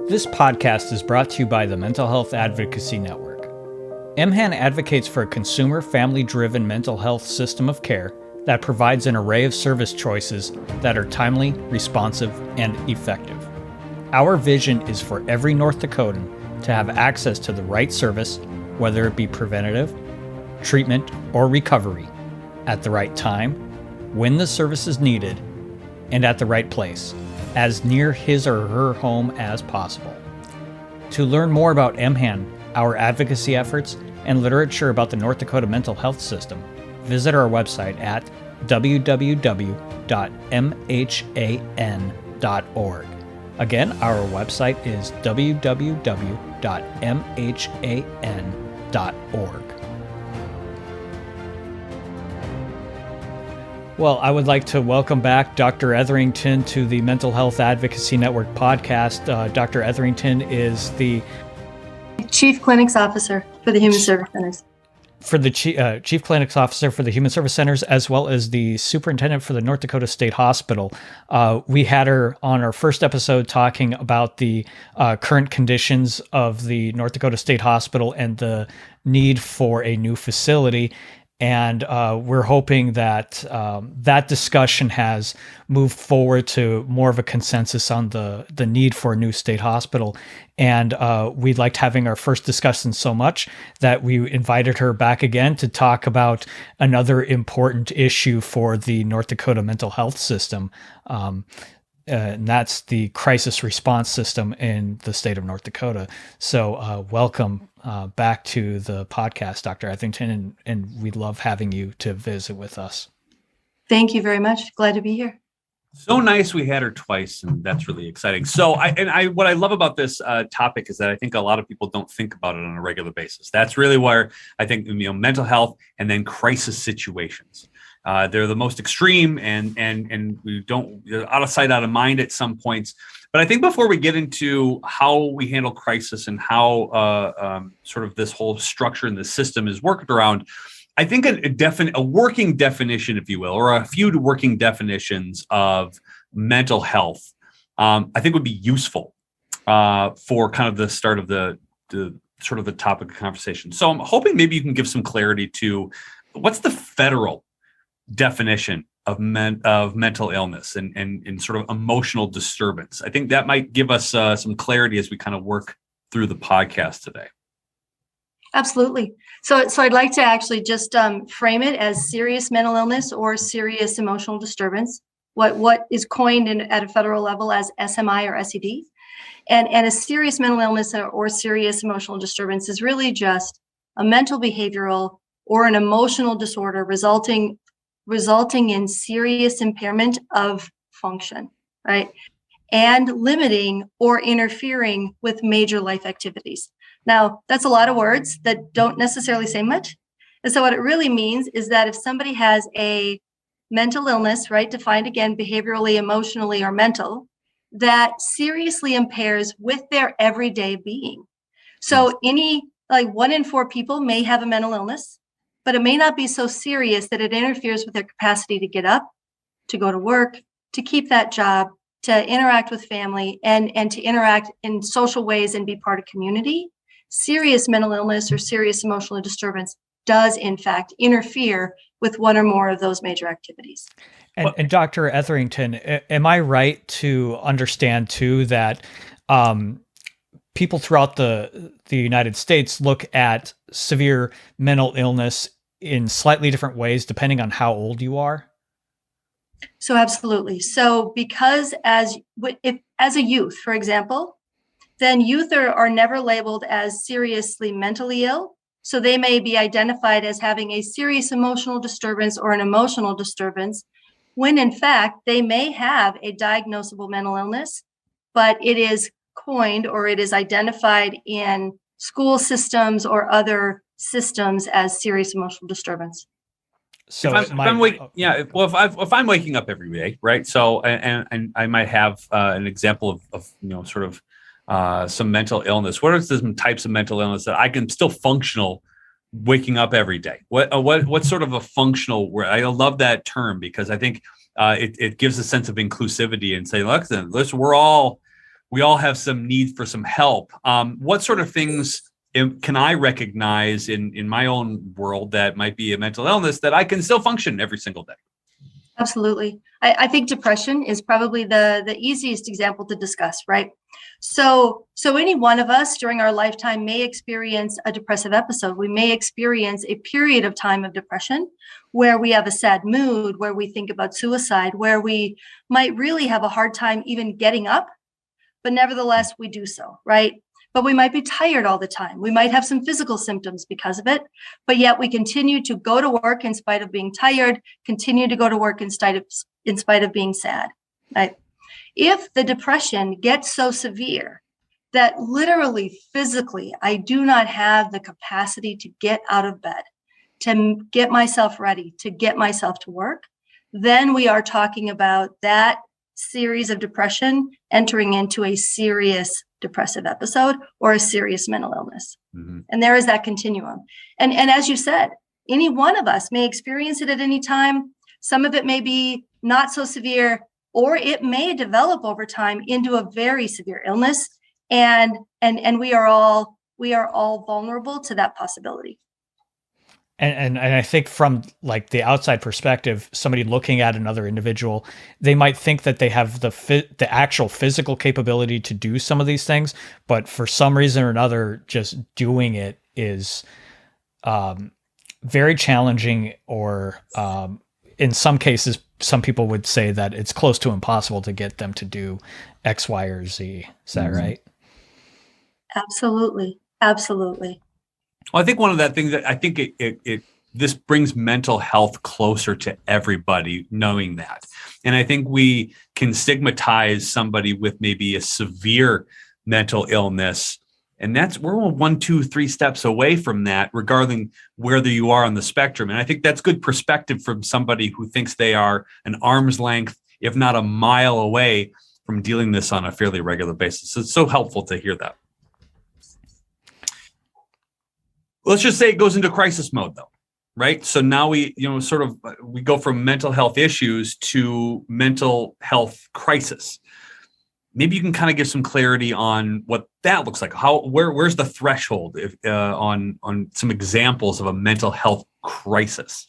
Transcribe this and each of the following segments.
This podcast is brought to you by the Mental Health Advocacy Network. MHAN advocates for a consumer, family-driven mental health system of care that provides an array of service choices that are timely, responsive, and effective. Our vision is for every North Dakotan to have access to the right service, whether it be preventative, treatment, or recovery, at the right time, when the service is needed, and at the right place, as near his or her home as possible. To learn more about MHAN, our advocacy efforts, and literature about the North Dakota mental health system, visit our website at www.mhan.org. Again, our website is www.mhan.org. Well, I would like to welcome back Dr. Etherington to the Mental Health Advocacy Network podcast. Dr. Etherington is the Chief Clinics Officer for the Human Service Centers. For the Chief Clinics Officer for the Human Service Centers, as well as the Superintendent for the North Dakota State Hospital. We had her on our first episode talking about the current conditions of the North Dakota State Hospital and the need for a new facility. And we're hoping that that discussion has moved forward to more of a consensus on the need for a new state hospital. And we liked having our first discussion so much that we invited her back again to talk about another important issue for the North Dakota mental health system. And that's the crisis response system in the state of North Dakota. So welcome back to the podcast, Dr. Etherington, and we love having you to visit with us. Thank you very much. Glad to be here. So nice. We had her twice, and that's really exciting. So what I love about this topic is that I think a lot of people don't think about it on a regular basis. That's really where I think, mental health and then crisis situations. They're the most extreme, and we don't, out of sight, out of mind at some points. But I think before we get into how we handle crisis and how sort of this whole structure and the system is worked around, I think a working definition, if you will, or a few working definitions of mental health, I think would be useful for kind of the start of the sort of the topic of conversation. So I'm hoping maybe you can give some clarity to what's the federal definition of mental illness and sort of emotional disturbance. I think that might give us some clarity as we kind of work through the podcast today. Absolutely. So I'd like to actually just frame it as serious mental illness or serious emotional disturbance, what is coined at a federal level as SMI or SED. And a serious mental illness or serious emotional disturbance is really just a mental, behavioral, or an emotional disorder resulting in serious impairment of function, right? And limiting or interfering with major life activities. Now, that's a lot of words that don't necessarily say much. And so what it really means is that if somebody has a mental illness, right, defined again, behaviorally, emotionally, or mental, that seriously impairs with their everyday being. So 1 in 4 people may have a mental illness, but it may not be so serious that it interferes with their capacity to get up, to go to work, to keep that job, to interact with family, and to interact in social ways and be part of community. Serious mental illness or serious emotional disturbance does, in fact, interfere with one or more of those major activities. And Dr. Etherington, am I right to understand, too, that people throughout the United States look at severe mental illness in slightly different ways depending on how old you are? So absolutely. So because as a youth, for example, then youth are never labeled as seriously mentally ill. So they may be identified as having a serious emotional disturbance or an emotional disturbance, when in fact they may have a diagnosable mental illness, but it is coined or it is identified in school systems or other systems as serious emotional distress. So if I'm waking up every day, right? So and I might have an example of sort of some mental illness. What are some types of mental illness that I can still functional waking up every day? What sort of a functional word? I love that term because I think it gives a sense of inclusivity and say, look, we're all we all have some need for some help. What sort of things can I recognize in my own world that might be a mental illness that I can still function every single day? Absolutely. I think depression is probably the easiest example to discuss, right? So any one of us during our lifetime may experience a depressive episode. We may experience a period of time of depression where we have a sad mood, where we think about suicide, where we might really have a hard time even getting up, but nevertheless, we do so, right? But we might be tired all the time. We might have some physical symptoms because of it, but yet we continue to go to work in spite of being tired, continue to go to work in spite of being sad, right? If the depression gets so severe that literally physically, I do not have the capacity to get out of bed, to get myself ready, to get myself to work, then we are talking about that series of depression entering into a serious depressive episode or a serious mental illness. Mm-hmm. And there is that continuum. And as you said, any one of us may experience it at any time. Some of it may be not so severe, or it may develop over time into a very severe illness. And we are all vulnerable to that possibility. And I think from like the outside perspective, somebody looking at another individual, they might think that they have the actual physical capability to do some of these things, but for some reason or another, just doing it is very challenging, or in some cases, some people would say that it's close to impossible to get them to do X, Y, or Z. Is that right? Absolutely. Absolutely. Well, I think one of that things that I think this brings mental health closer to everybody, knowing that. And I think we can stigmatize somebody with maybe a severe mental illness. And we're 1, 2, 3 steps away from that, regarding whether you are on the spectrum. And I think that's good perspective from somebody who thinks they are an arm's length, if not a mile away from dealing this on a fairly regular basis. So it's so helpful to hear that. Let's just say it goes into crisis mode, though, right? So now we go from mental health issues to mental health crisis. Maybe you can kind of give some clarity on what that looks like. Where's the threshold on some examples of a mental health crisis?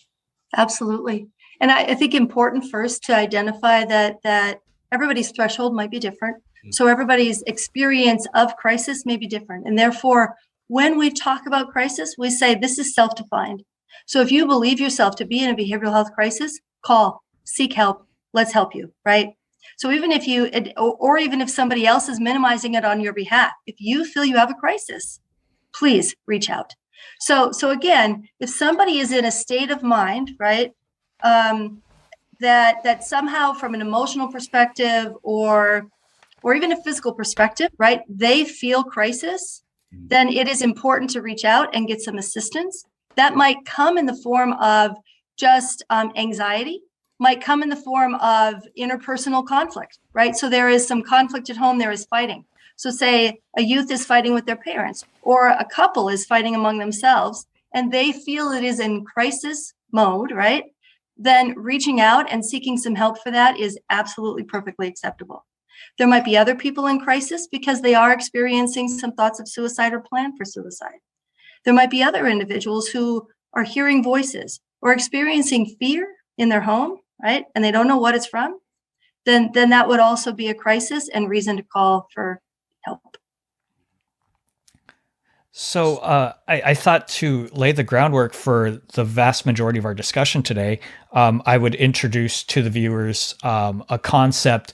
Absolutely. And I think important first to identify that everybody's threshold might be different. Mm-hmm. So everybody's experience of crisis may be different. And therefore, when we talk about crisis, we say this is self-defined. So if you believe yourself to be in a behavioral health crisis, call, seek help, let's help you, right? So even if even if somebody else is minimizing it on your behalf, if you feel you have a crisis, please reach out. So again, if somebody is in a state of mind, right, that somehow from an emotional perspective or even a physical perspective, right, they feel crisis, then it is important to reach out and get some assistance. That might come in the form of just anxiety, might come in the form of interpersonal conflict, right? So there is some conflict at home, there is fighting. So say a youth is fighting with their parents, or a couple is fighting among themselves, and they feel it is in crisis mode, right? Then reaching out and seeking some help for that is absolutely perfectly acceptable. There might be other people in crisis because they are experiencing some thoughts of suicide or plan for suicide. There might be other individuals who are hearing voices or experiencing fear in their home, right? And they don't know what it's from. Then that would also be a crisis and reason to call for help. So I thought to lay the groundwork for the vast majority of our discussion today, I would introduce to the viewers a concept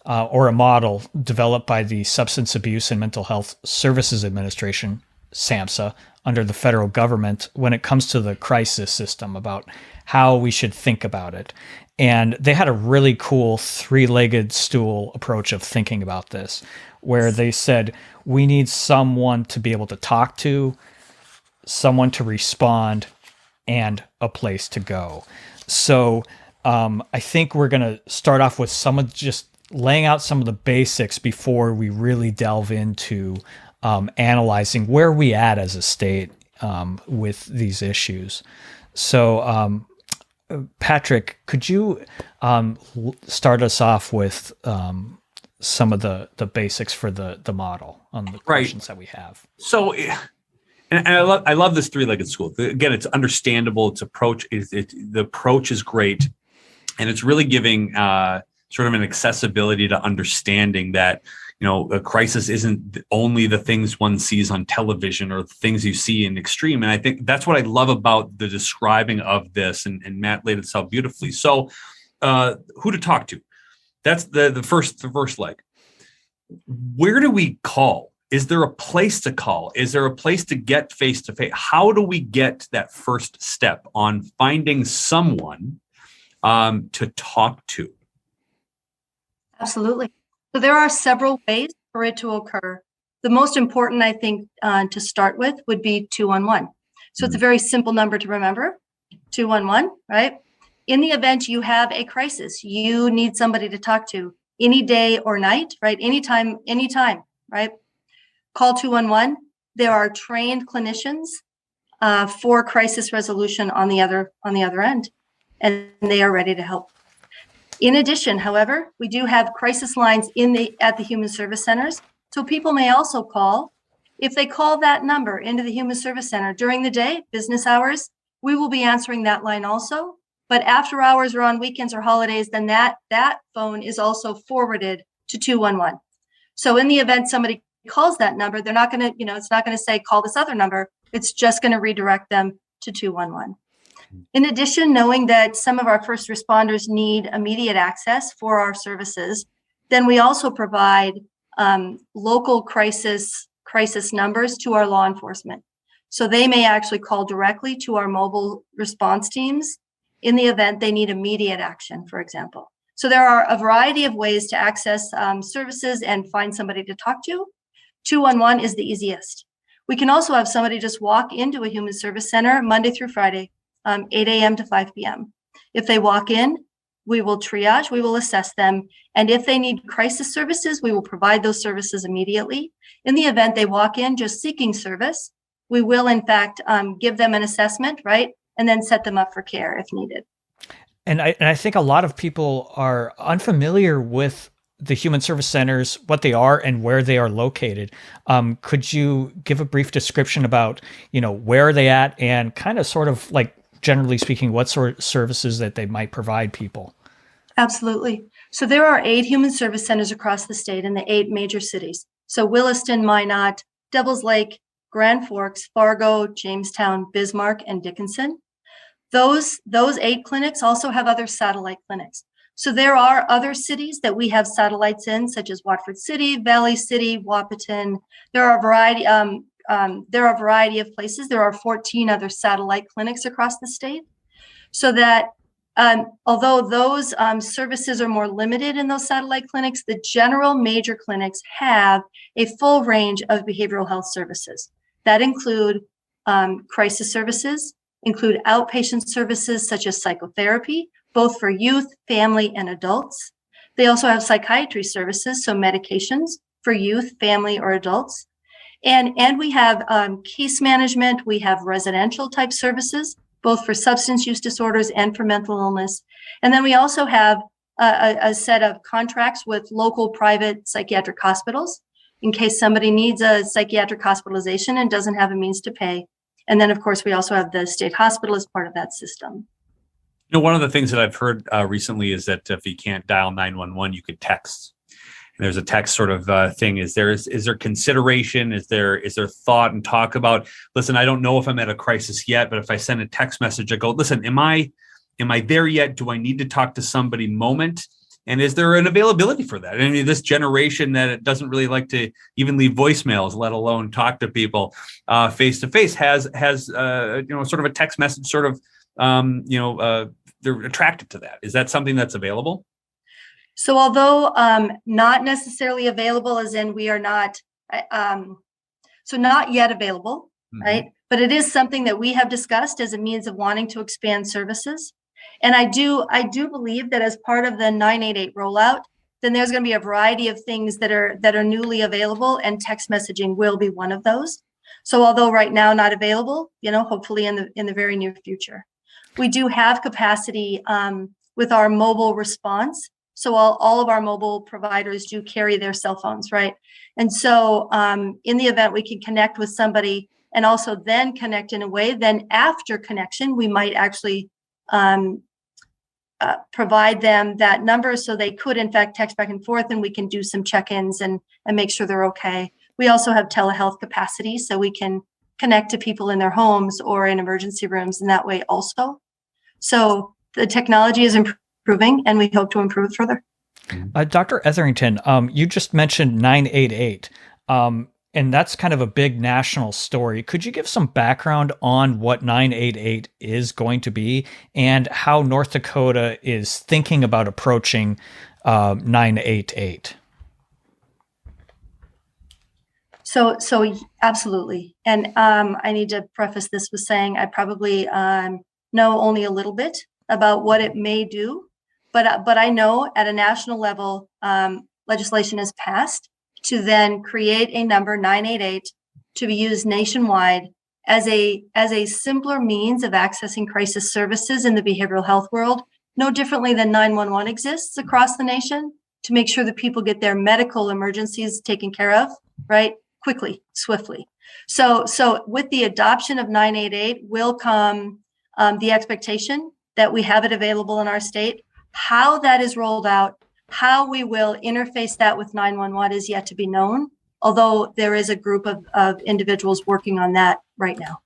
or a model developed by the Substance Abuse and Mental Health Services Administration, SAMHSA, under the federal government when it comes to the crisis system, about how we should think about it. And they had a really cool 3-legged stool approach of thinking about this, where they said, we need someone to be able to talk to, someone to respond, and a place to go. So I think we're going to start off with just laying out some of the basics before we really delve into analyzing where we at as a state with these issues. So Patrick, could you start us off with some of the basics for the model on the questions that we have. So, and I love this three-legged stool. Again, it's understandable. Its approach the approach is great, and it's really giving sort of an accessibility to understanding that a crisis isn't only the things one sees on television or things you see in extreme. And I think that's what I love about the describing of this, and Matt laid it out beautifully. So, who to talk to? That's the first leg. Where do we call? Is there a place to call? Is there a place to get face to face? How do we get that first step on finding someone to talk to? Absolutely. So there are several ways for it to occur. The most important, I think, to start with would be 211. So it's a very simple number to remember, 211, right? In the event you have a crisis, you need somebody to talk to any day or night, right? Anytime, right? Call 211. There are trained clinicians for crisis resolution on the other end, and they are ready to help. In addition, however, we do have crisis lines at the Human Service Centers. So people may also call. If they call that number into the Human Service Center during the day, business hours, we will be answering that line also. But after hours or on weekends or holidays, then that phone is also forwarded to 211. So in the event somebody calls that number, they're not going to, it's not going to say call this other number. It's just going to redirect them to 211. In addition, knowing that some of our first responders need immediate access for our services, then we also provide local crisis numbers to our law enforcement. So they may actually call directly to our mobile response teams in the event they need immediate action, for example. So there are a variety of ways to access services and find somebody to talk to. 211 is the easiest. We can also have somebody just walk into a Human Service Center Monday through Friday, 8 a.m. to 5 p.m. If they walk in, we will triage, we will assess them. And if they need crisis services, we will provide those services immediately. In the event they walk in just seeking service, we will in fact give them an assessment, right? And then set them up for care if needed. And I think a lot of people are unfamiliar with the Human Service Centers, what they are and where they are located. Could you give a brief description about, where are they at, and kind of sort of like, generally speaking, what sort of services that they might provide people? Absolutely. So there are 8 Human Service Centers across the state in the 8 major cities. So Williston, Minot, Devils Lake, Grand Forks, Fargo, Jamestown, Bismarck, and Dickinson. Those 8 clinics also have other satellite clinics. So there are other cities that we have satellites in, such as Watford City, Valley City, Wahpeton. There are a variety of places. There are 14 other satellite clinics across the state. So that although those services are more limited in those satellite clinics, the general major clinics have a full range of behavioral health services that include crisis services, include outpatient services such as psychotherapy, both for youth, family, and adults. They also have psychiatry services, so medications for youth, family, or adults. And we have case management. We have residential type services, both for substance use disorders and for mental illness. And then we also have a set of contracts with local private psychiatric hospitals in case somebody needs a psychiatric hospitalization and doesn't have a means to pay. And then, of course, we also have the state hospital as part of that system. One of the things that I've heard recently is that if you can't dial 911, you could text. And there's a text sort of thing. Is there consideration? Is there thought and talk about, listen, I don't know if I'm at a crisis yet, but if I send a text message, I go, listen, am I there yet? Do I need to talk to somebody moment? And is there an availability for that? I mean, this generation that it doesn't really like to even leave voicemails, let alone talk to people face to face, has sort of a text message sort of, they're attracted to that. Is that something that's available? So although not necessarily available, as in we are not, not yet available, right? But it is something that we have discussed as a means of wanting to expand services. And I do believe that as part of the 988 rollout, then there's going to be a variety of things that are newly available, and text messaging will be one of those. So although right now not available, hopefully in the very near future, we do have capacity with our mobile response. So all of our mobile providers do carry their cell phones, right? And so in the event we can connect with somebody and also then connect in a way, then after connection, we might actually provide them that number so they could in fact text back and forth, and we can do some check-ins and make sure they're okay. We also have telehealth capacity, so we can connect to people in their homes or in emergency rooms in that way also. So the technology is improving, and we hope to improve it further. Dr. Etherington, you just mentioned 988, and that's kind of a big national story. Could you give some background on what 988 is going to be and how North Dakota is thinking about approaching 988? So absolutely. And I need to preface this with saying I probably know only a little bit about what it may do, but I know at a national level, legislation is passed to then create a number 988 to be used nationwide as a simpler means of accessing crisis services in the behavioral health world, no differently than 911 exists across the nation, to make sure that people get their medical emergencies taken care of, right? Quickly, swiftly. So with the adoption of 988 will come the expectation that we have it available in our state. How that is rolled out, how we will interface that with 911 is yet to be known, although there is a group of individuals working on that right now.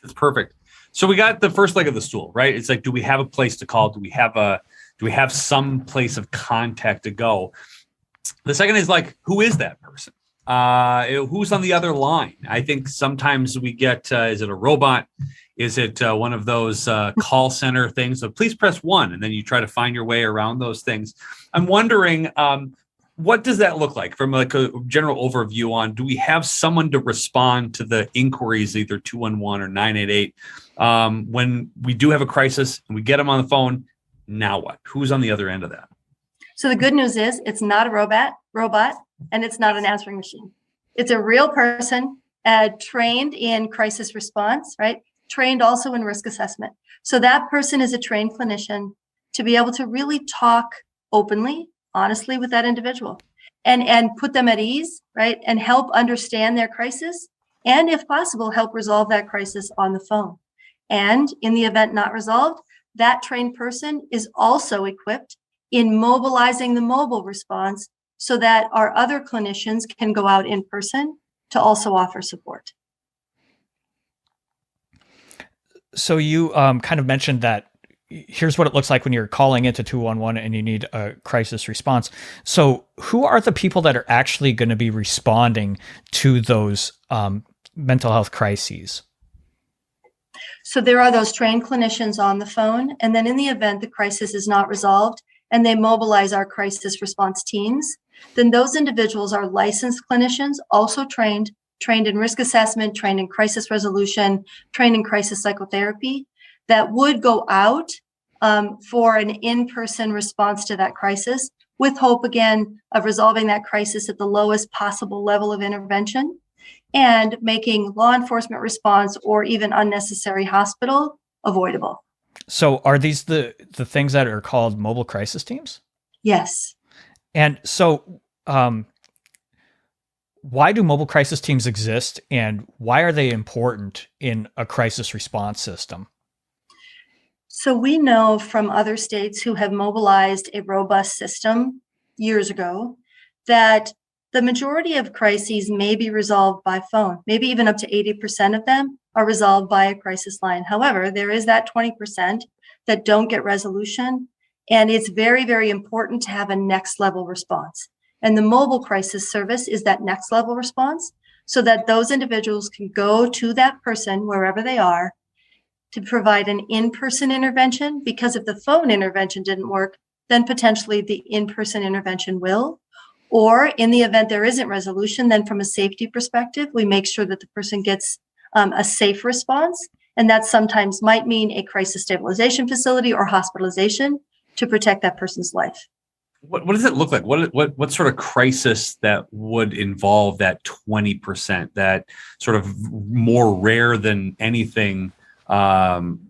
That's perfect. So we got the first leg of the stool, right? It's like, do we have a place to call? Do we have some place of contact to go? The second is like, who is that person? Who's on the other line? I think sometimes we get, is it a robot? Is it one of those call center things? So please press 1, and then you try to find your way around those things. I'm wondering, what does that look like from like a general overview on, do we have someone to respond to the inquiries, either 211 or 988? When we do have a crisis and we get them on the phone, now what? Who's on the other end of that? So the good news is it's not a robot, and it's not an answering machine. It's a real person trained in crisis response, right? Trained also in risk assessment. So that person is a trained clinician to be able to really talk openly, honestly with that individual and put them at ease, right? And help understand their crisis. And if possible, help resolve that crisis on the phone. And in the event not resolved, that trained person is also equipped in mobilizing the mobile response so that our other clinicians can go out in person to also offer support. So you kind of mentioned that here's what it looks like when you're calling into 211 and you need a crisis response. So who are the people that are actually going to be responding to those mental health crises? So there are those trained clinicians on the phone. And then in the event the crisis is not resolved and they mobilize our crisis response teams, then those individuals are licensed clinicians, also trained in risk assessment, trained in crisis resolution, trained in crisis psychotherapy, that would go out for an in-person response to that crisis, with hope, again, of resolving that crisis at the lowest possible level of intervention and making law enforcement response or even unnecessary hospital avoidable. So are these the things that are called mobile crisis teams? Yes. And so why do mobile crisis teams exist, and why are they important in a crisis response system? So we know from other states who have mobilized a robust system years ago that the majority of crises may be resolved by phone. Maybe even up to 80% of them are resolved by a crisis line. However, there is that 20% that don't get resolution. And it's very, very important to have a next level response. And the mobile crisis service is that next level response so that those individuals can go to that person wherever they are to provide an in-person intervention, because if the phone intervention didn't work, then potentially the in-person intervention will. Or in the event there isn't resolution, then from a safety perspective, we make sure that the person gets a safe response. And that sometimes might mean a crisis stabilization facility or hospitalization to protect that person's life. What does it look like? What sort of crisis that would involve that 20%, that sort of more rare than anything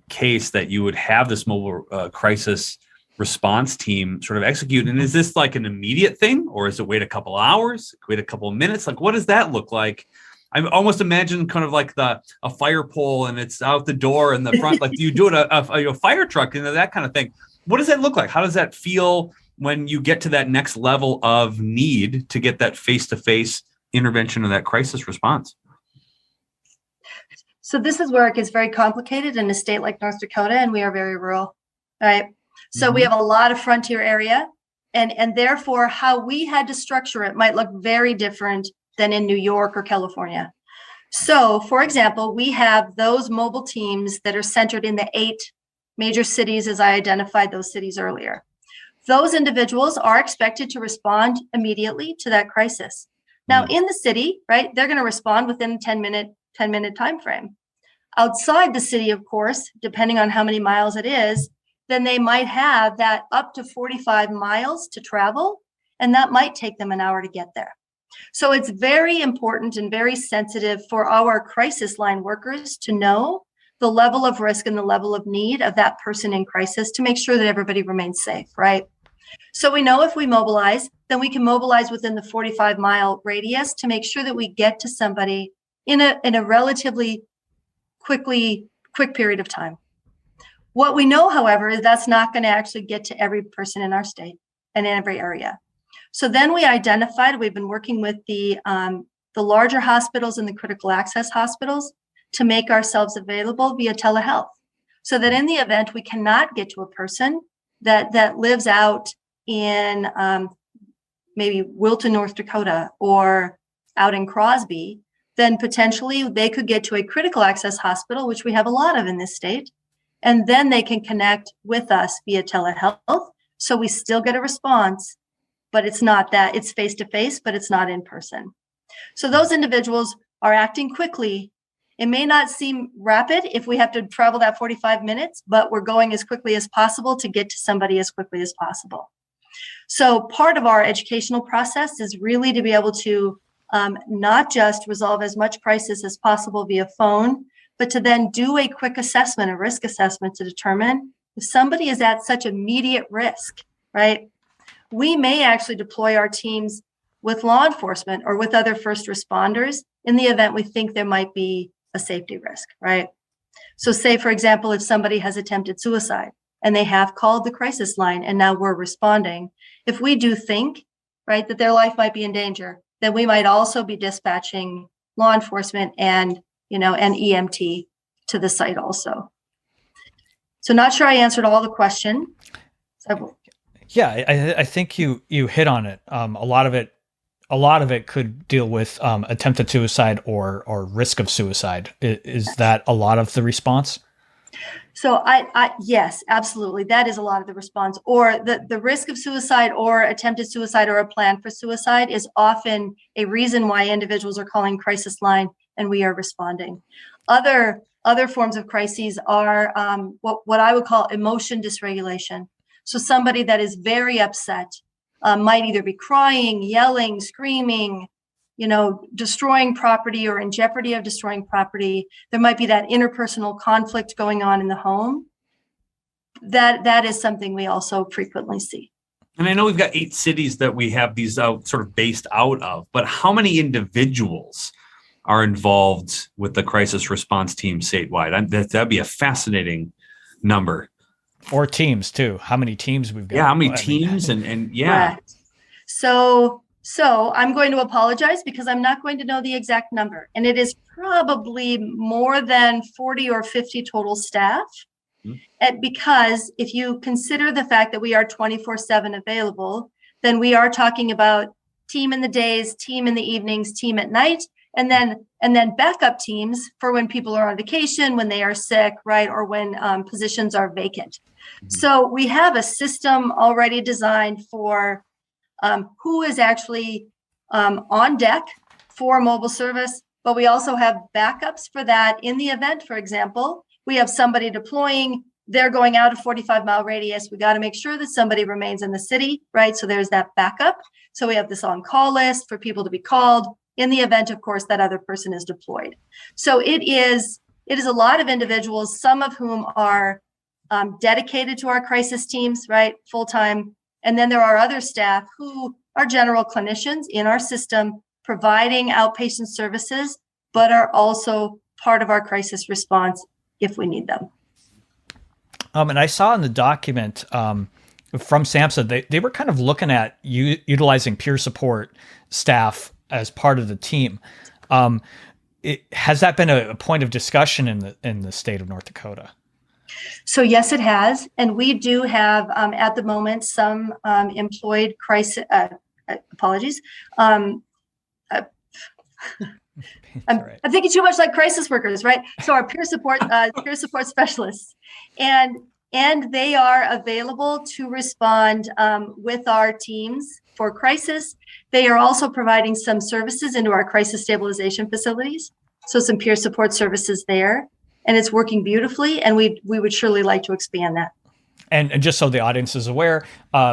case that you would have this mobile crisis response team sort of execute? And is this like an immediate thing, or is it wait a couple hours, wait a couple of minutes? Like, what does that look like? I almost imagine kind of like a fire pole and it's out the door in the front. Like, do you do it a fire truck and that kind of thing? What does that look like? How does that feel when you get to that next level of need to get that face-to-face intervention or that crisis response? So this is where it gets very complicated in a state like North Dakota, and we are very rural, right? So we have a lot of frontier area, and therefore how we had to structure it might look very different than in New York or California. So, for example, we have those mobile teams that are centered in the 8 major cities, as I identified those cities earlier. Those individuals are expected to respond immediately to that crisis. Now, in the city, right, they're going to respond within 10-minute time frame. Outside the city, of course, depending on how many miles it is, then they might have that up to 45 miles to travel, and that might take them an hour to get there. So it's very important and very sensitive for our crisis line workers to know the level of risk and the level of need of that person in crisis to make sure that everybody remains safe, right? So we know if we mobilize, then we can mobilize within the 45-mile radius to make sure that we get to somebody in a relatively quick period of time. What we know, however, is that's not going to actually get to every person in our state and in every area. So then we identified, we've been working with the larger hospitals and the critical access hospitals to make ourselves available via telehealth, so that in the event we cannot get to a person that lives out in maybe Wilton, North Dakota, or out in Crosby, then potentially they could get to a critical access hospital, which we have a lot of in this state, and then they can connect with us via telehealth. So we still get a response, but it's not that, it's face-to-face, but it's not in person. So those individuals are acting quickly. It may not seem rapid if we have to travel that 45 minutes, but we're going as quickly as possible to get to somebody as quickly as possible. So part of our educational process is really to be able to not just resolve as much crisis as possible via phone, but to then do a quick assessment, a risk assessment, to determine if somebody is at such immediate risk, right? We may actually deploy our teams with law enforcement or with other first responders in the event we think there might be a safety risk, right? So say, for example, if somebody has attempted suicide and they have called the crisis line and now we're responding, if we do think, right, that their life might be in danger, then we might also be dispatching law enforcement and, an EMT to the site also. So not sure I answered all the question. Yeah, I think you hit on it. A lot of it could deal with attempted suicide or risk of suicide. Is that a lot of the response? So yes, absolutely. That is a lot of the response. Or the risk of suicide or attempted suicide or a plan for suicide is often a reason why individuals are calling crisis line and we are responding. Other forms of crises are what I would call emotion dysregulation. So somebody that is very upset might either be crying, yelling, screaming, destroying property or in jeopardy of destroying property. There might be that interpersonal conflict going on in the home. That is something we also frequently see. And I know we've got 8 cities that we have these sort of based out of, but how many individuals are involved with the crisis response team statewide? That'd be a fascinating number. Or teams too. How many teams we've got? Yeah, how many teams and yeah. Correct. So I'm going to apologize because I'm not going to know the exact number. And it is probably more than 40 or 50 total staff. Because if you consider the fact that we are 24/7 available, then we are talking about team in the days, team in the evenings, team at night, and then backup teams for when people are on vacation, when they are sick, right, or when positions are vacant. So we have a system already designed for who is actually on deck for mobile service, but we also have backups for that in the event. For example, we have somebody deploying, they're going out a 45-mile radius. We got to make sure that somebody remains in the city, right? So there's that backup. So we have this on-call list for people to be called in the event, of course, that other person is deployed. So it is a lot of individuals, some of whom are dedicated to our crisis teams, right, full-time. And then there are other staff who are general clinicians in our system providing outpatient services, but are also part of our crisis response if we need them. And I saw in the document from SAMHSA, they were kind of looking at utilizing peer support staff as part of the team. Has that been a point of discussion in the state of North Dakota? So yes, it has. And we do have at the moment some employed crisis, apologies. I'm thinking too much like crisis workers, right? So our peer support specialists, and they are available to respond with our teams for crisis. They are also providing some services into our crisis stabilization facilities. So some peer support services there, and it's working beautifully. And we would surely like to expand that. And just so the audience is aware,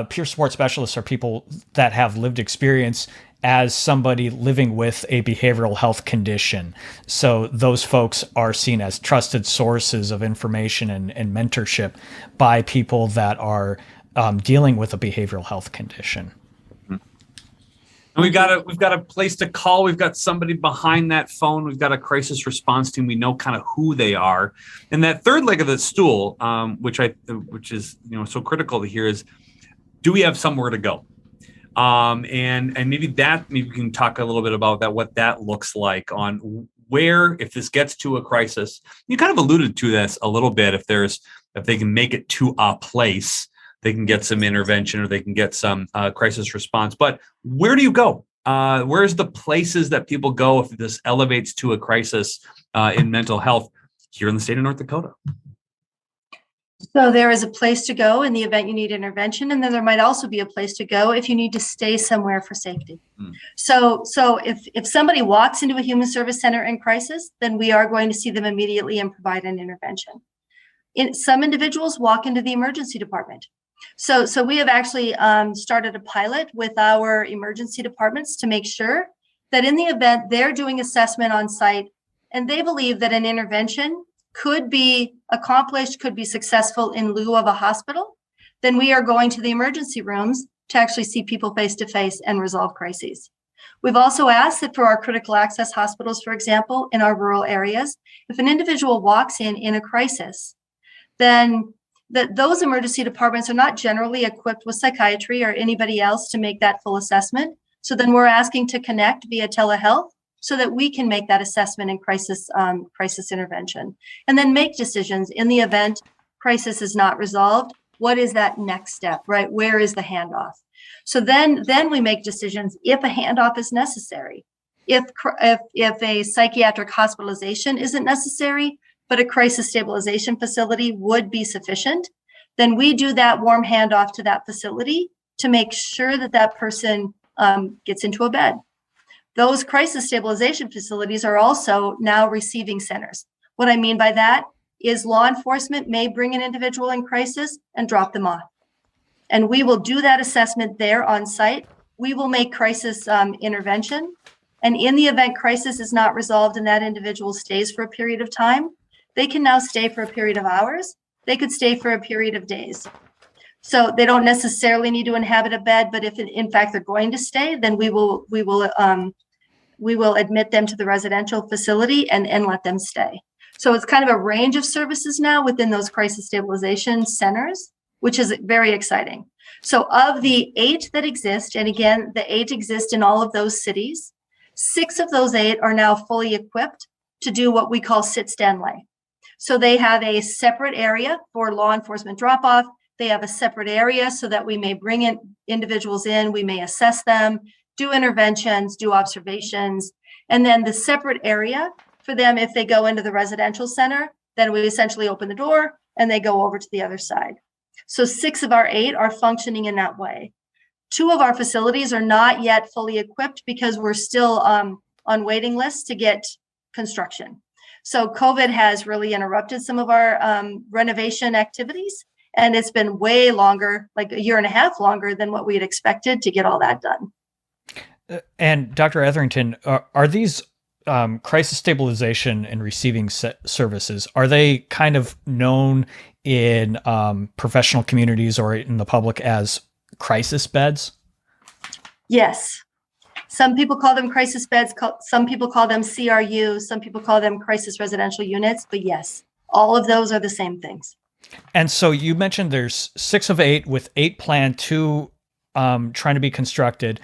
peer support specialists are people that have lived experience as somebody living with a behavioral health condition. So those folks are seen as trusted sources of information and mentorship by people that are dealing with a behavioral health condition. And we've got a place to call. We've got somebody behind that phone. We've got a crisis response team. We know kind of who they are. And that third leg of the stool, which is so critical to hear, is do we have somewhere to go? And maybe we can talk a little bit about that, what that looks like on where, if this gets to a crisis. You kind of alluded to this a little bit. If they can make it to a place, they can get some intervention or they can get some crisis response. But where do you go? Where's the places that people go if this elevates to a crisis in mental health here in the state of North Dakota? So there is a place to go in the event you need intervention, and then there might also be a place to go if you need to stay somewhere for safety. So if somebody walks into a human service center in crisis, then we are going to see them immediately and provide an intervention. Some individuals walk into the emergency department. So we have actually started a pilot with our emergency departments to make sure that in the event they're doing assessment on site and they believe that an intervention could be accomplished, could be successful in lieu of a hospital, then we are going to the emergency rooms to actually see people face to face and resolve crises. We've also asked that for our critical access hospitals, for example, in our rural areas, if an individual walks in a crisis, then those emergency departments are not generally equipped with psychiatry or anybody else to make that full assessment. So then we're asking to connect via telehealth so that we can make that assessment and crisis intervention, and then make decisions in the event crisis is not resolved. What is that next step, right? Where is the handoff? So then we make decisions if a handoff is necessary. If a psychiatric hospitalization isn't necessary, but a crisis stabilization facility would be sufficient, then we do that warm handoff to that facility to make sure that person gets into a bed. Those crisis stabilization facilities are also now receiving centers. What I mean by that is law enforcement may bring an individual in crisis and drop them off. And we will do that assessment there on site. We will make crisis intervention. And in the event crisis is not resolved and that individual stays for a period of time, they can now stay for a period of hours. They could stay for a period of days. So they don't necessarily need to inhabit a bed, but if in fact they're going to stay, then we will admit them to the residential facility and let them stay. So it's kind of a range of services now within those crisis stabilization centers, which is very exciting. So of the 8 that exist, and again, the 8 exist in all of those cities, 6 of those 8 are now fully equipped to do what we call sit, stand, lay. So they have a separate area for law enforcement drop-off. They have a separate area so that we may bring in individuals in, we may assess them, do interventions, do observations, and then the separate area for them, if they go into the residential center, then we essentially open the door and they go over to the other side. So 6 of our 8 are functioning in that way. 2 of our facilities are not yet fully equipped because we're still on waiting lists to get construction. So COVID has really interrupted some of our renovation activities, and it's been way longer, like a year and a half longer than what we had expected to get all that done. And Dr. Etherington, are these crisis stabilization and receiving services, are they kind of known in professional communities or in the public as crisis beds? Yes. Some people call them crisis beds. Some people call them CRU. Some people call them crisis residential units. But yes, all of those are the same things. And so you mentioned there's 6 of 8 with 8 planned, 2 trying to be constructed.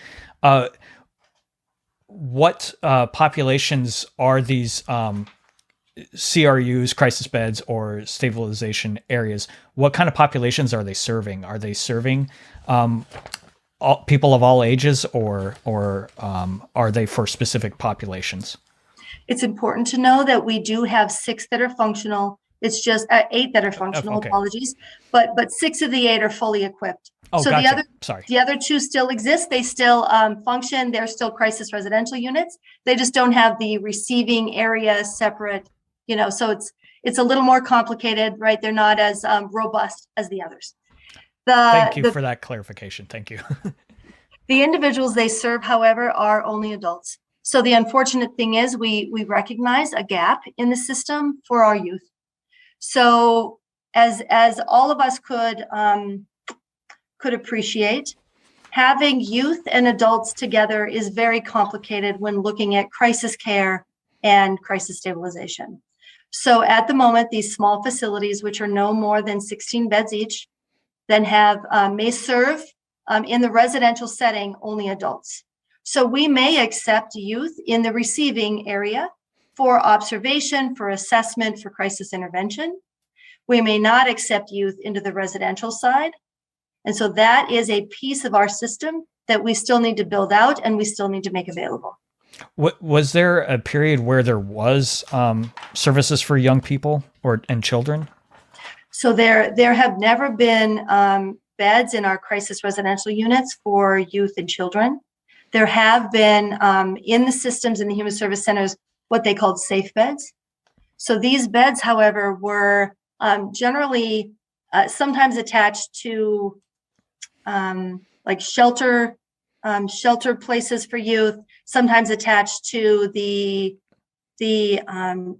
What populations are these CRUs, crisis beds, or stabilization areas? What kind of populations are they serving? Are they serving people of all ages, or are they for specific populations? It's important to know that we do have 6 that are functional. It's just 8 that are functional. Okay. Apologies, but 6 of the 8 are fully equipped. Oh, so gotcha. the other 2 still exist. They still function. They're still crisis residential units. They just don't have the receiving area separate. So it's a little more complicated, right? They're not as robust as the others. Thank you for that clarification. Thank you. The individuals they serve, however, are only adults. So the unfortunate thing is we recognize a gap in the system for our youth. So as all of us could appreciate, having youth and adults together is very complicated when looking at crisis care and crisis stabilization. So at the moment, these small facilities, which are no more than 16 beds each, then may serve in the residential setting only adults. So we may accept youth in the receiving area for observation, for assessment, for crisis intervention. We may not accept youth into the residential side. And so that is a piece of our system that we still need to build out and we still need to make available. Was there a period where there was services for young people and children? So there have never been beds in our crisis residential units for youth and children. There have been in the systems in the human service centers what they called safe beds. So these beds, however, were generally sometimes attached to like shelter places for youth, sometimes attached to the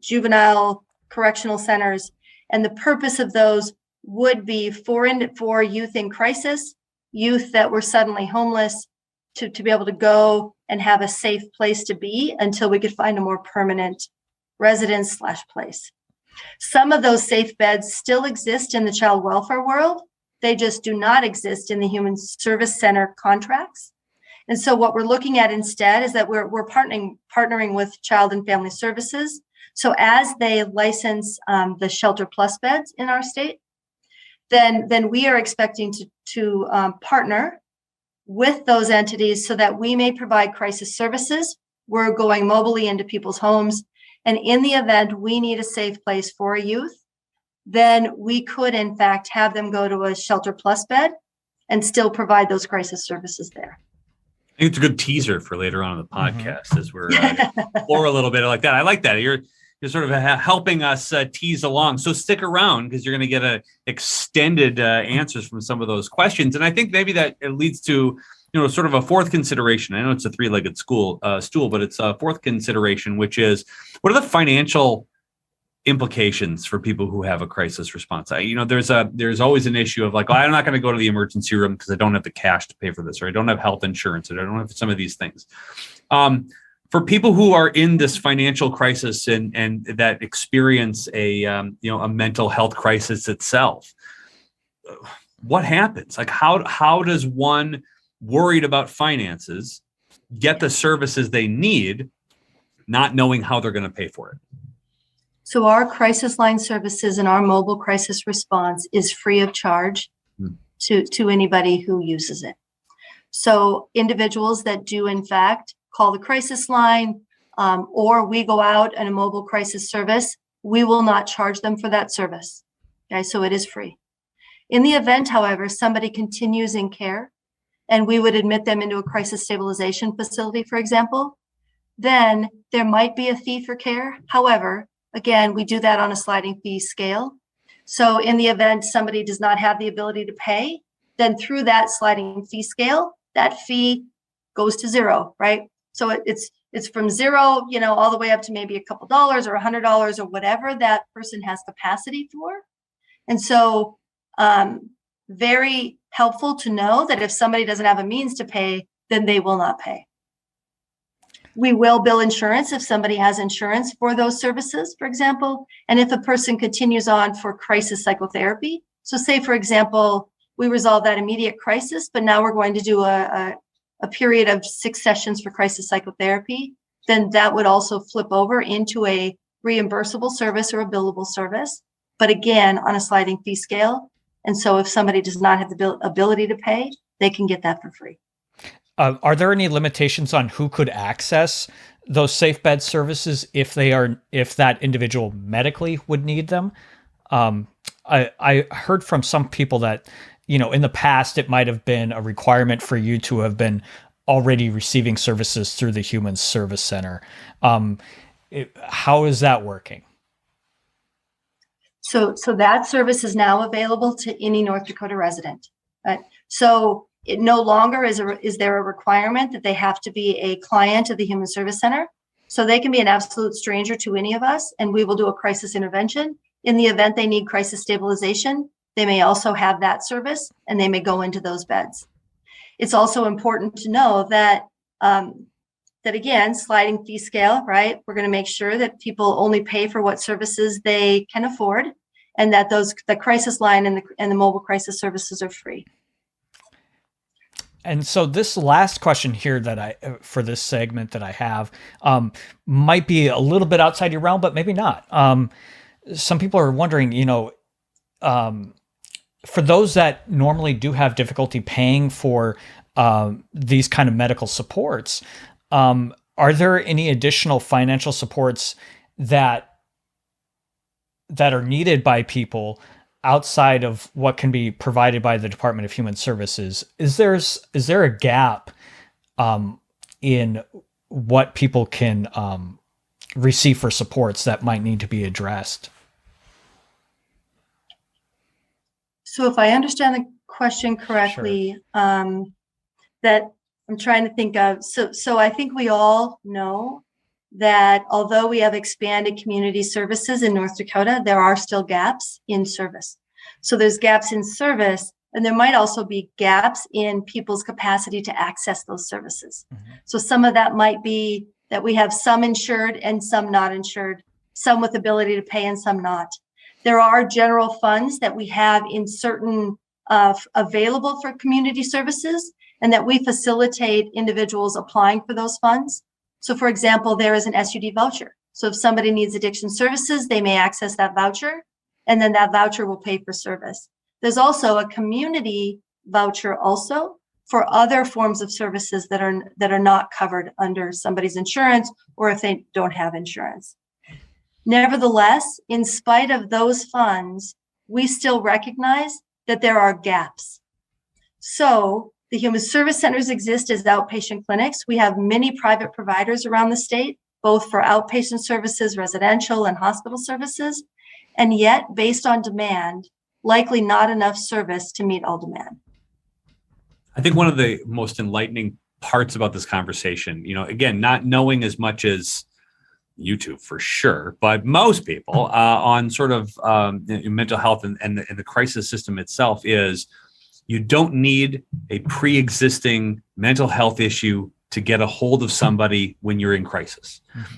juvenile correctional centers. And the purpose of those would be for youth in crisis, youth that were suddenly homeless, to be able to go and have a safe place to be until we could find a more permanent residence/place. Some of those safe beds still exist in the child welfare world. They just do not exist in the human service center contracts. And so what we're looking at instead is that we're partnering with Child and Family Services. So as they license the Shelter Plus beds in our state, then we are expecting to partner with those entities so that we may provide crisis services. We're going mobily into people's homes. And in the event we need a safe place for a youth, then we could, in fact, have them go to a Shelter Plus bed and still provide those crisis services there. I think it's a good teaser for later on in the podcast as we're explore a little bit like that. I like that. You're sort of helping us tease along. So stick around because you're going to get extended answers from some of those questions. And I think maybe that it leads to, sort of a fourth consideration. I know it's a three-legged stool, but it's a fourth consideration, which is what are the financial implications for people who have a crisis response? There's always an issue of like, I'm not going to go to the emergency room because I don't have the cash to pay for this, or I don't have health insurance, or I don't have some of these things. For people who are in this financial crisis and that experience a mental health crisis itself, what happens? Like how does one worried about finances get the services they need, not knowing how they're going to pay for it? So our crisis line services and our mobile crisis response is free of charge to anybody who uses it. So individuals that do in fact call the crisis line or we go out in a mobile crisis service, we will not charge them for that service. Okay, so it is free. In the event, however, somebody continues in care and we would admit them into a crisis stabilization facility, for example, then there might be a fee for care. However, again, we do that on a sliding fee scale. So in the event somebody does not have the ability to pay, then through that sliding fee scale, that fee goes to zero, right? So it's from zero, all the way up to maybe a couple dollars or $100 or whatever that person has capacity for. And so very helpful to know that if somebody doesn't have a means to pay, then they will not pay. We will bill insurance if somebody has insurance for those services, for example, and if a person continues on for crisis psychotherapy. So say, for example, we resolve that immediate crisis, but now we're going to do a period of 6 sessions for crisis psychotherapy, then that would also flip over into a reimbursable service or a billable service, but again, on a sliding fee scale. And so if somebody does not have the ability to pay, they can get that for free. Are there any limitations on who could access those safe bed services if that individual medically would need them? I heard from some people that, in the past, it might have been a requirement for you to have been already receiving services through the Human Service Center. How is that working? So that service is now available to any North Dakota resident. Right? So it no longer is there a requirement that they have to be a client of the Human Service Center. So they can be an absolute stranger to any of us, and we will do a crisis intervention. In the event they need crisis stabilization, they may also have that service, and they may go into those beds. It's also important to know that again, sliding fee scale, right? We're going to make sure that people only pay for what services they can afford, and that the crisis line and the mobile crisis services are free. And so this last question here for this segment that I have might be a little bit outside your realm, but maybe not. Some people are wondering, for those that normally do have difficulty paying for these kind of medical supports, are there any additional financial supports that are needed by people outside of what can be provided by the Department of Human Services? Is there a gap in what people can receive for supports that might need to be addressed? So if I understand the question correctly, sure. That I'm trying to think of, so I think we all know that although we have expanded community services in North Dakota, there are still gaps in service. So there's gaps in service, and there might also be gaps in people's capacity to access those services. Mm-hmm. So some of that might be that we have some insured and some not insured, some with ability to pay and some not. There are general funds that we have in certain available for community services, and that we facilitate individuals applying for those funds. So for example, there is an SUD voucher. So if somebody needs addiction services, they may access that voucher, and then that voucher will pay for service. There's also a community voucher also for other forms of services that are not covered under somebody's insurance, or if they don't have insurance. Nevertheless, in spite of those funds, we still recognize that there are gaps. So the Human Service Centers exist as outpatient clinics. We have many private providers around the state, both for outpatient services, residential, and hospital services. And yet, based on demand, likely not enough service to meet all demand. I think one of the most enlightening parts about this conversation, again, not knowing as much as YouTube for sure, but most people on sort of mental health and the crisis system itself is you don't need a pre-existing mental health issue to get a hold of somebody when you're in crisis. Mm-hmm.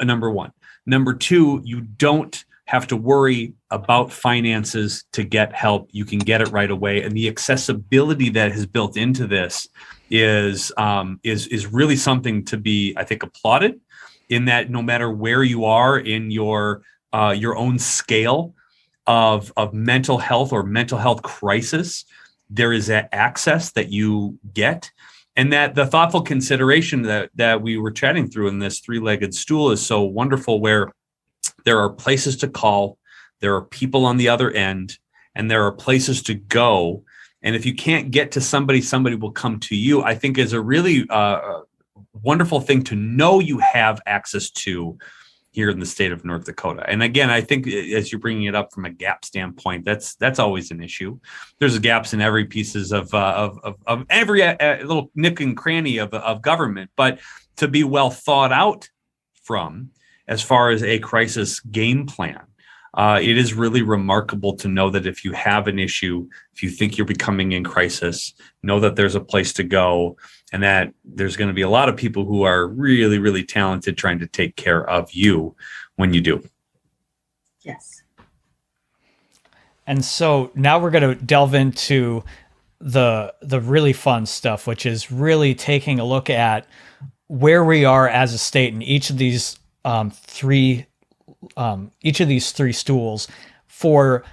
Number one. Number two, you don't have to worry about finances to get help. You can get it right away. And the accessibility that is built into this is really something to be, I think, applauded, in that no matter where you are in your own scale of mental health or mental health crisis, there is that access that you get, and that the thoughtful consideration that we were chatting through in this three-legged stool is so wonderful, where there are places to call, there are people on the other end, and there are places to go. And if you can't get to somebody will come to you, I think is a really wonderful thing to know you have access to here in the state of North Dakota. And again, I think as you're bringing it up from a gap standpoint, that's always an issue. There's gaps in every pieces of every little nick and cranny of government, but to be well thought out from as far as a crisis game plan. It is really remarkable to know that if you have an issue, if you think you're becoming in crisis, know that there's a place to go, and that there's going to be a lot of people who are really, really talented trying to take care of you when you do. Yes. And so now we're going to delve into the really fun stuff, which is really taking a look at where we are as a state in each of these three stools for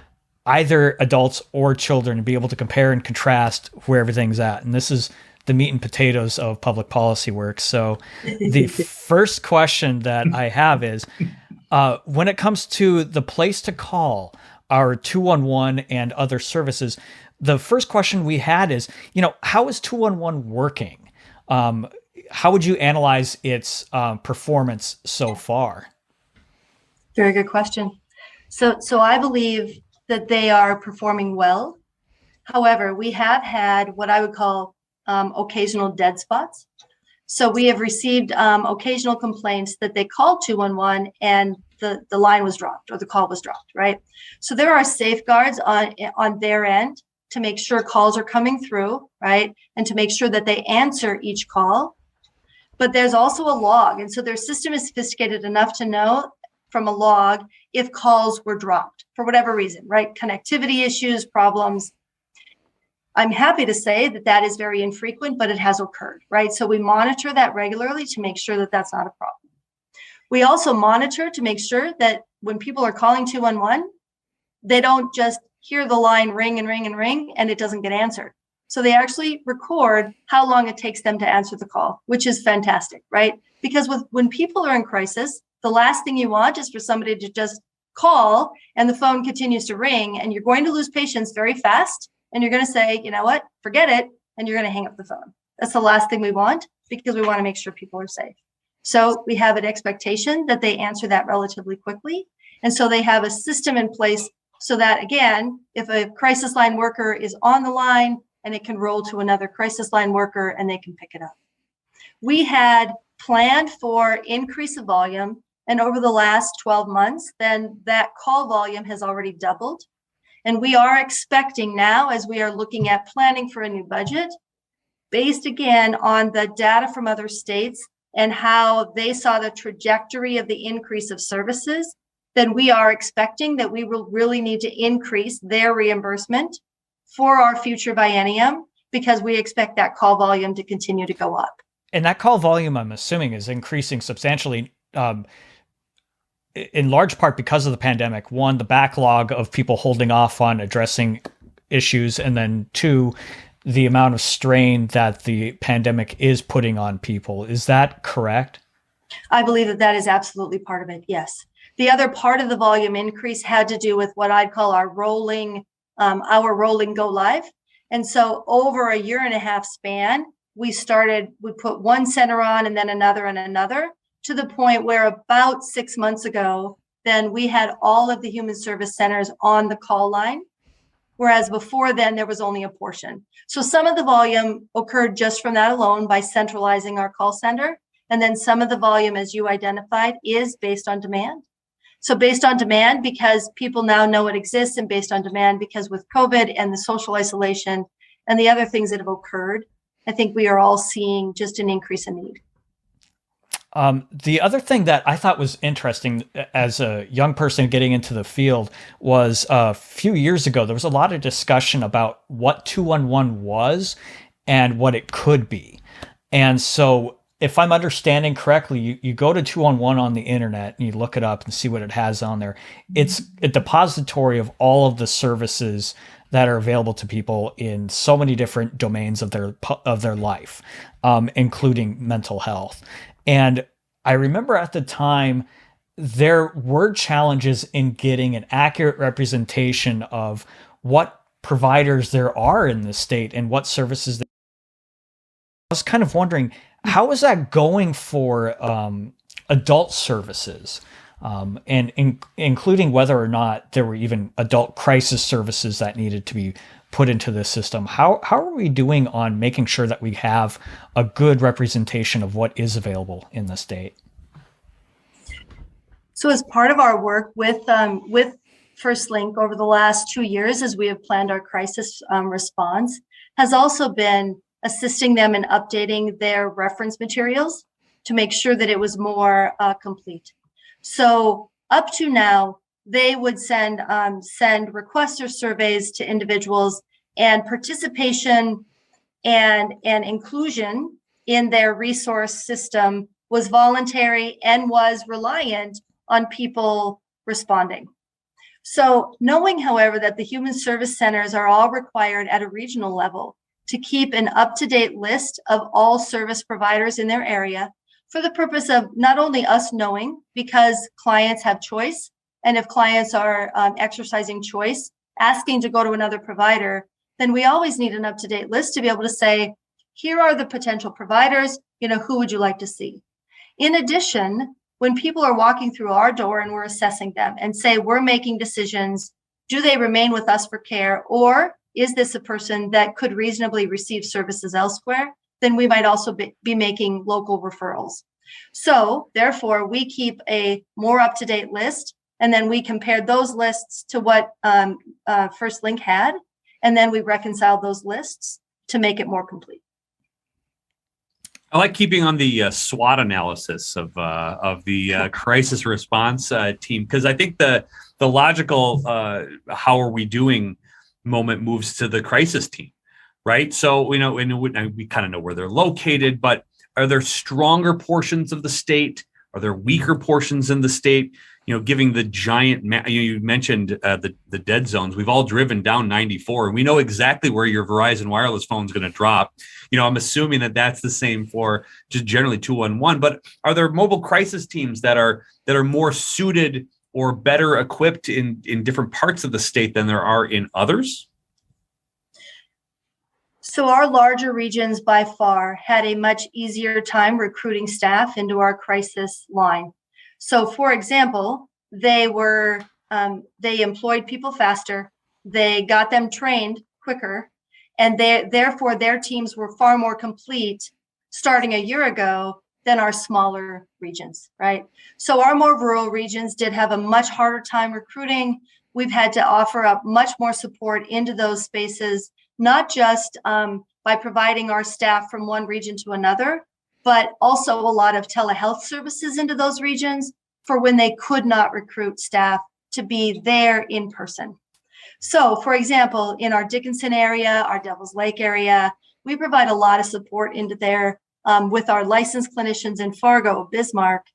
either adults or children to be able to compare and contrast where everything's at. And this is the meat and potatoes of public policy work. So the first question that I have is, when it comes to the place to call our 211 and other services, the first question we had is, how is 211 working? How would you analyze its performance so far? Very good question. So I believe that they are performing well. However, we have had what I would call occasional dead spots. So we have received occasional complaints that they called 211 and the line was dropped or the call was dropped, right? So there are safeguards on their end to make sure calls are coming through, right? And to make sure that they answer each call. But there's also a log. And so their system is sophisticated enough to know from a log if calls were dropped for whatever reason, right? Connectivity issues, problems. I'm happy to say that is very infrequent, but it has occurred, right? So we monitor that regularly to make sure that that's not a problem. We also monitor to make sure that when people are calling 211, they don't just hear the line ring and ring and ring and it doesn't get answered. So they actually record how long it takes them to answer the call, which is fantastic, right? Because when people are in crisis, the last thing you want is for somebody to just call and the phone continues to ring, and you're going to lose patience very fast. And you're going to say, you know what, forget it. And you're going to hang up the phone. That's the last thing we want, because we want to make sure people are safe. So we have an expectation that they answer that relatively quickly. And so they have a system in place so that, again, if a crisis line worker is on the line, and it can roll to another crisis line worker and they can pick it up. We had planned for increase of volume, and over the last 12 months, then that call volume has already doubled. And we are expecting now, as we are looking at planning for a new budget, based again on the data from other states and how they saw the trajectory of the increase of services, then we are expecting that we will really need to increase their reimbursement for our future biennium, because we expect that call volume to continue to go up. And that call volume, I'm assuming, is increasing substantially, in large part because of the pandemic. One, the backlog of people holding off on addressing issues, and then two, the amount of strain that the pandemic is putting on people. Is that correct? I believe that is absolutely part of it, yes. The other part of the volume increase had to do with what I'd call our rolling go live. And so over a 1.5-year span, we put one center on and then another and another, to the point where about 6 months ago, then we had all of the human service centers on the call line. Whereas before then there was only a portion. So some of the volume occurred just from that alone by centralizing our call center. And then some of the volume, as you identified, is based on demand. So based on demand, because people now know it exists, and based on demand, because with COVID and the social isolation and the other things that have occurred, I think we are all seeing just an increase in need. The other thing that I thought was interesting as a young person getting into the field was a few years ago, there was a lot of discussion about what 211 was and what it could be. And so if I'm understanding correctly, you go to 211 on the internet and you look it up and see what it has on there. It's a depository of all of the services that are available to people in so many different domains of their life, including mental health. And I remember at the time, there were challenges in getting an accurate representation of what providers there are in the state and what services. I was kind of wondering, how is that going for adult services? and including whether or not there were even adult crisis services that needed to be put into this system. How are we doing on making sure that we have a good representation of what is available in the state? So as part of our work with First Link over the last 2 years, as we have planned our crisis response, has also been assisting them in updating their reference materials to make sure that it was more complete. So up to now, they would send requests or surveys to individuals, and participation and inclusion in their resource system was voluntary and was reliant on people responding. So knowing, however, that the human service centers are all required at a regional level to keep an up-to-date list of all service providers in their area for the purpose of not only us knowing, because clients have choice, and if clients are exercising choice, asking to go to another provider, then we always need an up-to-date list to be able to say, here are the potential providers, who would you like to see? In addition, when people are walking through our door and we're assessing them and say, we're making decisions, do they remain with us for care, or is this a person that could reasonably receive services elsewhere? Then we might also be making local referrals. So therefore, we keep a more up-to-date list, and then we compare those lists to what First Link had, and then we reconcile those lists to make it more complete. I like keeping on the SWOT analysis of the crisis response team, because I think the logical how are we doing moment moves to the crisis team, right? So we kind of know where they're located, but are there stronger portions of the state? Are there weaker portions in the state? Giving the giant, you mentioned the dead zones. We've all driven down 94, and we know exactly where your Verizon wireless phone is going to drop. I'm assuming that that's the same for just generally 211. But are there mobile crisis teams that are more suited or better equipped in different parts of the state than there are in others? So our larger regions by far had a much easier time recruiting staff into our crisis line. So, for example, they employed people faster, they got them trained quicker, and therefore their teams were far more complete starting a year ago than our smaller regions, right? So our more rural regions did have a much harder time recruiting. We've had to offer up much more support into those spaces, not just by providing our staff from one region to another, but also a lot of telehealth services into those regions for when they could not recruit staff to be there in person. So, for example, in our Dickinson area, our Devils Lake area, we provide a lot of support into there with our licensed clinicians in Fargo, Bismarck,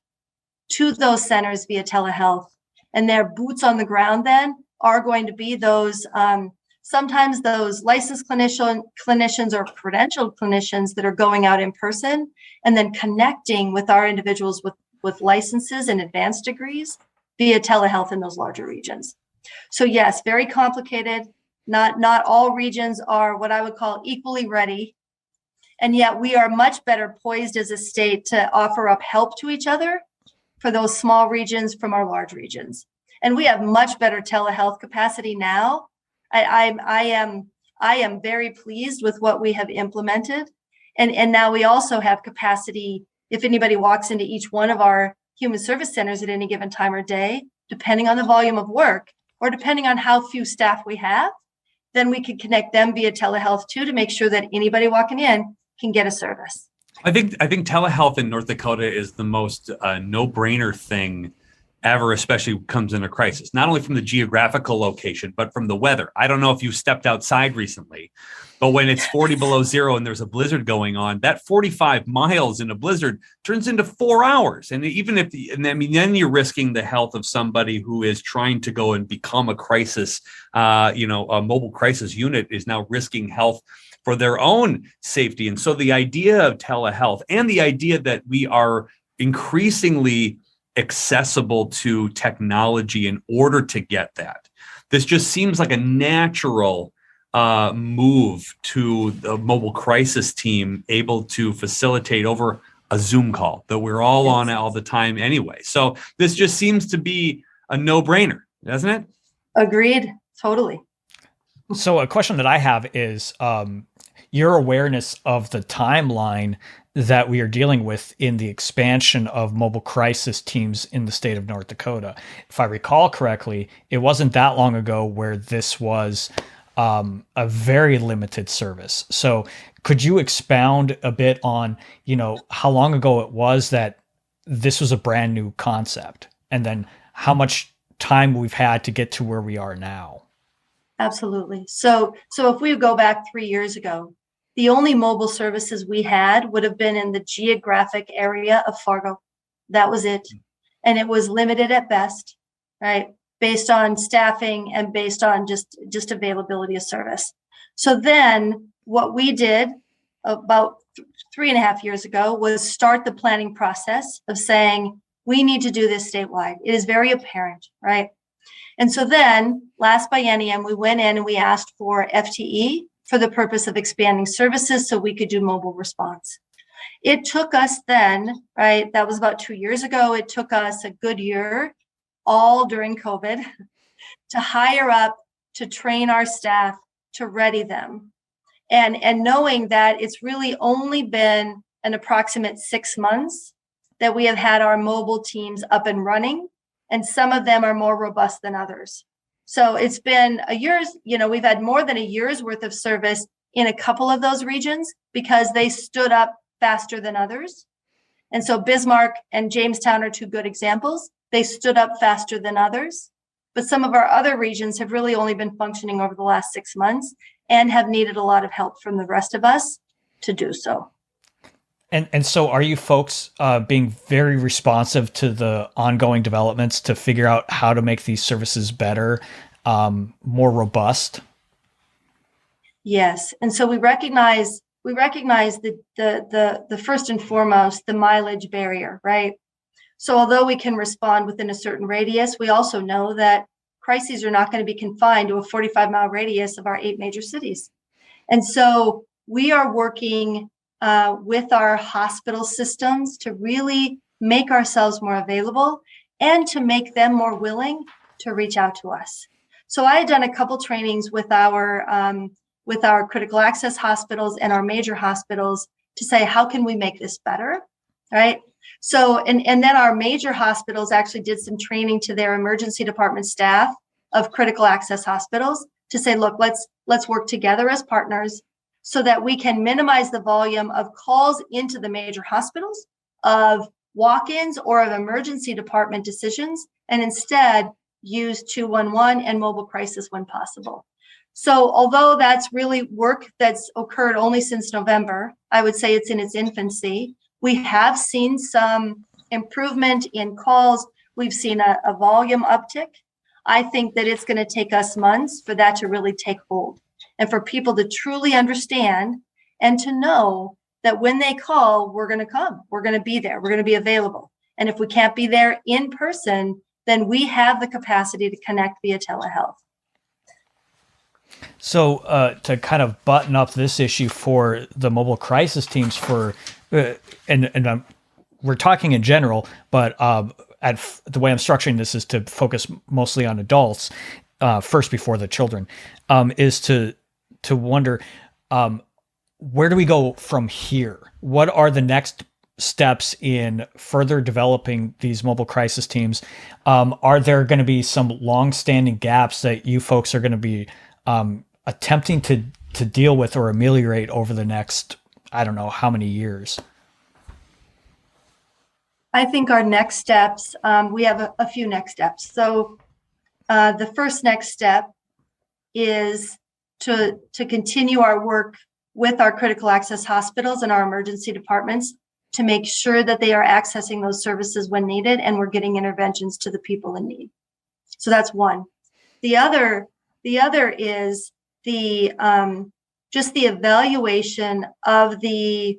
to those centers via telehealth. And their boots on the ground then are going to be those sometimes those licensed clinicians or credentialed clinicians that are going out in person and then connecting with our individuals with licenses and advanced degrees via telehealth in those larger regions. So yes, very complicated. Not all regions are what I would call equally ready. And yet we are much better poised as a state to offer up help to each other for those small regions from our large regions. And we have much better telehealth capacity now. I am very pleased with what we have implemented. And now we also have capacity if anybody walks into each one of our human service centers at any given time or day, depending on the volume of work or depending on how few staff we have, then we can connect them via telehealth too to make sure that anybody walking in can get a service. I think telehealth in North Dakota is the most no-brainer thing ever, especially comes in a crisis, not only from the geographical location, but from the weather. I don't know if you stepped outside recently, but when it's 40 below zero and there's a blizzard going on, that 45 miles in a blizzard turns into 4 hours. And even if, then you're risking the health of somebody who is trying to go and become a crisis, a mobile crisis unit is now risking health for their own safety. And so the idea of telehealth and the idea that we are increasingly accessible to technology in order to get that. This just seems like a natural move to the mobile crisis team able to facilitate over a Zoom call that we're all Yes. on all the time anyway. So this just seems to be a no-brainer, doesn't it? Agreed. Totally. So a question that I have is your awareness of the timeline that we are dealing with in the expansion of mobile crisis teams in the state of North Dakota. If I recall correctly, it wasn't that long ago where this was a very limited service. So could you expound a bit on, how long ago it was that this was a brand new concept, and then how much time we've had to get to where we are now? Absolutely. So if we go back 3 years ago, the only mobile services we had would have been in the geographic area of Fargo. That was it. And it was limited at best, right? Based on staffing and based on just availability of service. So then what we did about 3.5 years ago was start the planning process of saying, we need to do this statewide. It is very apparent, right? And so then last biennium, we went in and we asked for FTE for the purpose of expanding services so we could do mobile response. It took us then, right, that was about 2 years ago, it took us a good year, all during COVID, to hire up, to train our staff, to ready them. And knowing that it's really only been an approximate 6 months that we have had our mobile teams up and running, and some of them are more robust than others. So it's been a year's, we've had more than a year's worth of service in a couple of those regions because they stood up faster than others. And so Bismarck and Jamestown are two good examples. They stood up faster than others. But some of our other regions have really only been functioning over the last 6 months and have needed a lot of help from the rest of us to do so. And so are you folks being very responsive to the ongoing developments to figure out how to make these services better, more robust? Yes. And so we recognize the first and foremost, the mileage barrier, right? So although we can respond within a certain radius, we also know that crises are not going to be confined to a 45-mile radius of our 8 major cities. And so we are working with our hospital systems to really make ourselves more available and to make them more willing to reach out to us. So I had done a couple trainings with our critical access hospitals and our major hospitals to say, how can we make this better, right? So, and then our major hospitals actually did some training to their emergency department staff of critical access hospitals to say, look, let's work together as partners so that we can minimize the volume of calls into the major hospitals, of walk-ins or of emergency department decisions, and instead use 211 and mobile crisis when possible. So although that's really work that's occurred only since November, I would say it's in its infancy. We have seen some improvement in calls. We've seen a volume uptick. I think that it's going to take us months for that to really take hold and for people to truly understand and to know that when they call, we're going to come, we're going to be there, we're going to be available. And if we can't be there in person, then we have the capacity to connect via telehealth. So to kind of button up this issue for the mobile crisis teams and we're talking in general, but the way I'm structuring this is to focus mostly on adults first before the children, is to wonder where do we go from here? What are the next steps in further developing these mobile crisis teams? Are there going to be some long-standing gaps that you folks are going to be attempting to deal with or ameliorate over the next, I don't know how many years? I think our next steps, we have a few next steps. So the first next step is to continue our work with our critical access hospitals and our emergency departments to make sure that they are accessing those services when needed and we're getting interventions to the people in need. So that's one. The other is the just the evaluation of the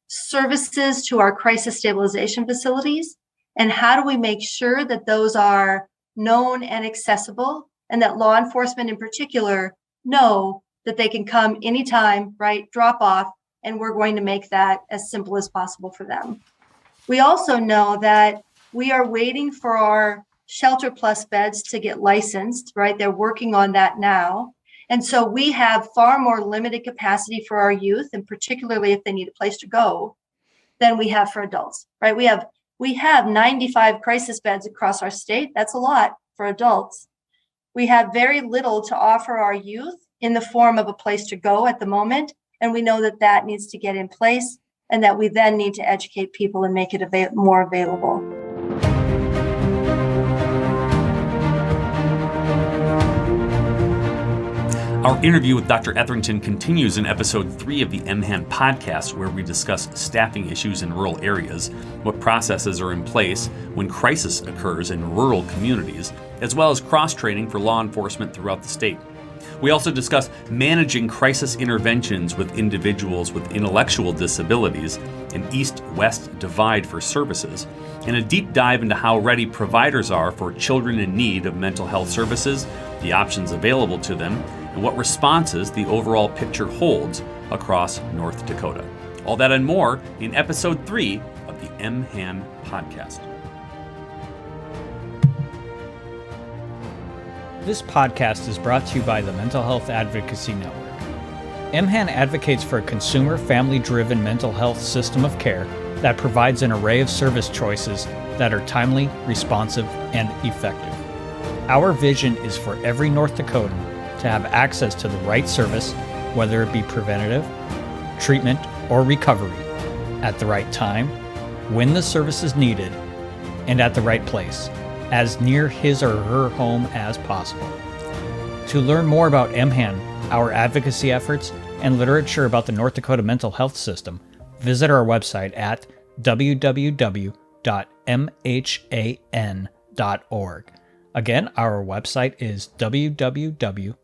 services to our crisis stabilization facilities and how do we make sure that those are known and accessible and that law enforcement in particular know that they can come anytime, right? Drop off, and we're going to make that as simple as possible for them. We also know that we are waiting for our Shelter Plus beds to get licensed, right? They're working on that now. And so we have far more limited capacity for our youth, and particularly if they need a place to go, than we have for adults, right? We have 95 crisis beds across our state. That's a lot for adults. We have very little to offer our youth in the form of a place to go at the moment. And we know that that needs to get in place, and that we then need to educate people and make it more available. Our interview with Dr. Etherington continues in episode 3 of the MHAN podcast, where we discuss staffing issues in rural areas, what processes are in place when crisis occurs in rural communities, as well as cross-training for law enforcement throughout the state. We also discuss managing crisis interventions with individuals with intellectual disabilities, an east-west divide for services, and a deep dive into how ready providers are for children in need of mental health services, the options available to them, and what responses the overall picture holds across North Dakota. All that and more in episode 3 of the MHAN podcast. This podcast is brought to you by the Mental Health Advocacy Network. MHAN advocates for a consumer, family-driven mental health system of care that provides an array of service choices that are timely, responsive, and effective. Our vision is for every North Dakotan to have access to the right service, whether it be preventative, treatment, or recovery, at the right time, when the service is needed, and at the right place, as near his or her home as possible. To learn more about MHAN, our advocacy efforts, and literature about the North Dakota mental health system, visit our website at www.mhan.org. Again, our website is www.mhan.org.